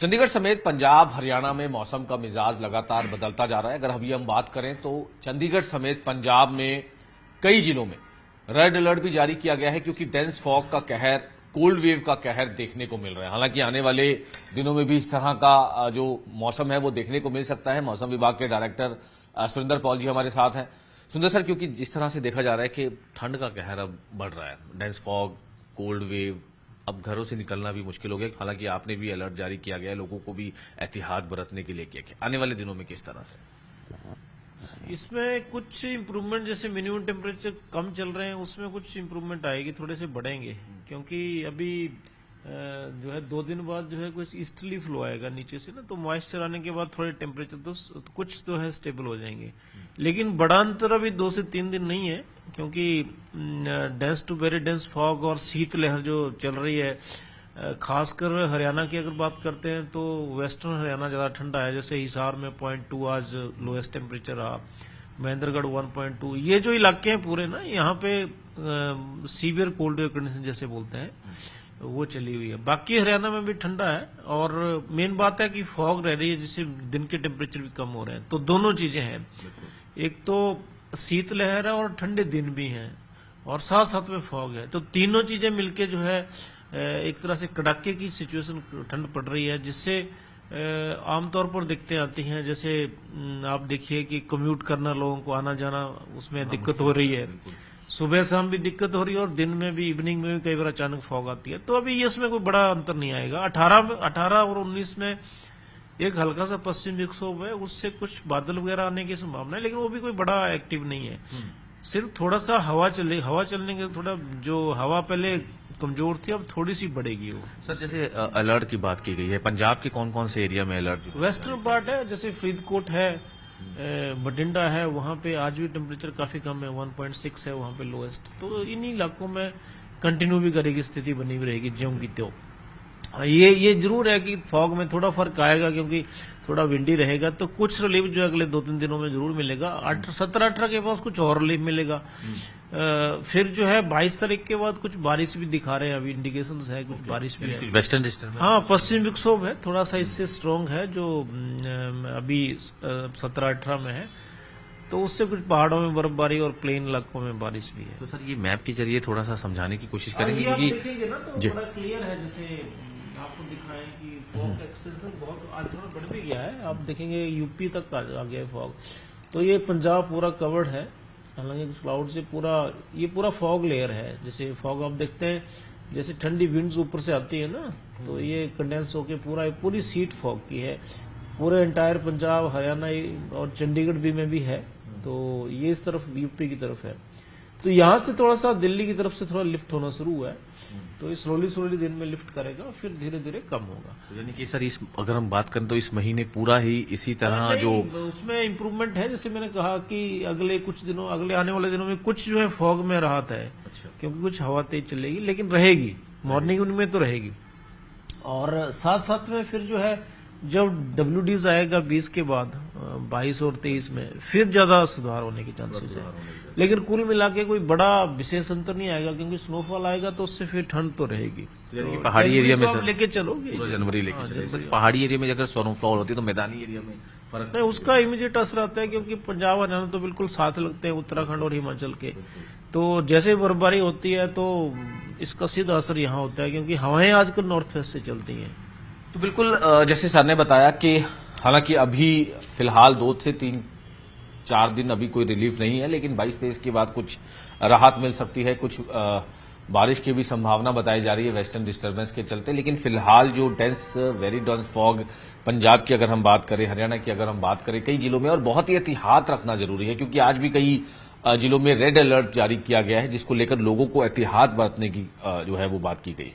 चंडीगढ़ समेत पंजाब हरियाणा में मौसम का मिजाज लगातार बदलता जा रहा है। अगर अभी हम बात करें तो चंडीगढ़ समेत पंजाब में कई जिलों में रेड अलर्ट भी जारी किया गया है क्योंकि डेंस फॉग का कहर, कोल्ड वेव का कहर देखने को मिल रहा है। हालांकि आने वाले दिनों में भी इस तरह का जो मौसम है वो देखने को मिल सकता है। मौसम विभाग के डायरेक्टर सुरेंद्र पॉल जी हमारे साथ हैं। सुंदर सर, क्योंकि जिस तरह से देखा जा रहा है कि ठंड का कहर अब बढ़ रहा है, डेंस फॉग, कोल्ड वेव, अब घरों से निकलना भी मुश्किल हो गया। हालांकि आपने भी अलर्ट जारी किया गया है, लोगों को भी एहतियात बरतने के लिए किया गया। आने वाले दिनों में किस तरह से इसमें कुछ इम्प्रूवमेंट, जैसे मिनिमम टेम्परेचर कम चल रहे हैं उसमें कुछ इम्प्रूवमेंट आएगी, थोड़े से बढ़ेंगे। क्योंकि अभी जो है 2 दिन बाद जो है कुछ ईस्टर्ली फ्लो आएगा नीचे से ना, तो मॉइस्चर आने के बाद थोड़े टेम्परेचर तो कुछ तो है स्टेबल हो जाएंगे। लेकिन बड़ा अंतर अभी 2 से 3 दिन नहीं है, क्योंकि dense to very dense fog और शीत लहर जो चल रही है, खासकर हरियाणा की अगर बात करते हैं तो वेस्टर्न हरियाणा ज्यादा ठंडा है। जैसे हिसार में 0.2 आज लोएस्ट टेम्परेचर रहा, महेंद्रगढ़ 1.2। ये जो इलाके हैं पूरे ना, यहाँ पे सीवियर कोल्ड वेव कंडीशन जैसे बोलते हैं वो चली हुई है। बाकी हरियाणा में भी ठंडा है और मेन बात है कि फॉग रह रही है, जिससे दिन के टेम्परेचर भी कम हो रहे हैं। तो दोनों चीजें हैं, एक तो शीत लहर है और ठंडे दिन भी हैं और साथ साथ में फॉग है। तो तीनों चीजें मिलके जो है एक तरह से कड़ाके की सिचुएशन ठंड पड़ रही है, जिससे आमतौर पर दिक्कतें आती हैं। जैसे आप देखिए कि कम्यूट करना, लोगों को आना जाना, उसमें दिक्कत हो रही है। सुबह शाम भी दिक्कत हो रही है और दिन में भी, इवनिंग में भी कई बार अचानक फॉग आती है। तो अभी इसमें कोई बड़ा अंतर नहीं आएगा। 18 और 19 में एक हल्का सा पश्चिम विक्षोभ है, उससे कुछ बादल वगैरह आने की संभावना है, लेकिन वो भी कोई बड़ा एक्टिव नहीं है। सिर्फ थोड़ा सा हवा चलने के, थोड़ा जो हवा पहले कमजोर थी अब थोड़ी सी बढ़ेगी वो। सर, जैसे अलर्ट की बात की गई है, पंजाब के कौन कौन से एरिया में अलर्ट? वेस्टर्न पार्ट है, जैसे फरीदकोट है, बठिंडा है, वहां पे आज भी टेम्परेचर काफी कम है, 1.6 है वहां पे लोएस्ट। तो इन्हीं इलाकों में कंटिन्यू भी करेगी, स्थिति बनी हुई रहेगी ज्यों की त्यों। ये जरूर है कि फॉग में थोड़ा फर्क आएगा, क्योंकि थोड़ा विंडी रहेगा, तो कुछ रिलीफ जो अगले 2-3 दिनों में जरूर मिलेगा। 17-18 के पास कुछ और रिलीफ मिलेगा। फिर जो है 22 तारीख के बाद कुछ बारिश भी दिखा रहे हैं, अभी इंडिकेशंस है कुछ बारिश भी है। वेस्टर्न डिस्ट्रिक्ट में हाँ, पश्चिम विक्षोभ है, थोड़ा सा इससे स्ट्रांग है, जो अभी 17-18 में है। तो उससे कुछ पहाड़ों में बर्फबारी और प्लेन इलाकों में बारिश भी है। तो सर, ये मैप के जरिए थोड़ा सा समझाने की कोशिश करेंगे, आप क्योंकि देखेंगे ना तो बड़ा क्लियर है। जैसे आपको दिखाएं कि फॉग का एक्सटेंशन बहुत आज थोड़ा बढ़ भी गया है। आप देखेंगे यूपी तक आ गया है फॉग। तो ये पंजाब पूरा कवर्ड है, हालांकि कुछ क्लाउड से ये पूरा फॉग लेयर है। जैसे फॉग आप देखते हैं, जैसे ठंडी विंड्स ऊपर से आती है ना, तो ये कंडेंस होके पूरी सीट फॉग की है। पूरे एंटायर पंजाब, हरियाणा और चंडीगढ़ भी में भी है। तो ये इस तरफ यूपी की तरफ है। तो यहाँ से थोड़ा सा दिल्ली की तरफ से थोड़ा लिफ्ट होना शुरू हुआ है। तो ये स्लोली दिन में लिफ्ट करेगा, फिर धीरे धीरे कम होगा। तो यानी कि सर, अगर हम बात करें तो इस महीने पूरा ही इसी तरह जो उसमें इम्प्रूवमेंट है। जैसे मैंने कहा कि अगले आने वाले दिनों में कुछ जो है फॉग में राहत है। अच्छा। क्योंकि कुछ हवा तेज चलेगी, लेकिन रहेगी, मॉर्निंग में तो रहेगी। और साथ साथ में फिर जो है जब WDs आएगा 20 के बाद, 22 और 23 में, फिर ज्यादा सुधार होने की चांसेस है। लेकिन कुल मिला के कोई बड़ा विशेष अंतर नहीं आएगा, क्योंकि स्नोफॉल आएगा तो उससे फिर ठंड तो रहेगी। तो पहाड़ी एरिया में सर लेके चलोगे, जनवरी लेके पहाड़ी एरिया में अगर स्नोफॉल होती है तो मैदानी एरिया में फर्क नहीं, उसका इमीडिएट असर आता है। क्योंकि पंजाब हरियाणा तो बिल्कुल साथ लगते हैं, उत्तराखंड और हिमाचल के। तो जैसे बर्फबारी होती है तो इसका सीधा असर यहाँ होता है, क्योंकि हवाएं आजकल नॉर्थ वेस्ट से चलती हैं। तो बिल्कुल जैसे सर ने बताया कि हालांकि अभी फिलहाल 2 से 3-4 दिन अभी कोई रिलीफ नहीं है, लेकिन 22-23 के बाद कुछ राहत मिल सकती है। कुछ बारिश की भी संभावना बताई जा रही है वेस्टर्न डिस्टर्बेंस के चलते। लेकिन फिलहाल जो वेरी डेंस फॉग पंजाब की अगर हम बात करें, हरियाणा की अगर हम बात करें, कई जिलों में, और बहुत ही एहतियात रखना जरूरी है, क्योंकि आज भी कई जिलों में रेड अलर्ट जारी किया गया है, जिसको लेकर लोगों को एहतियात बरतने की जो है वो बात की गई है।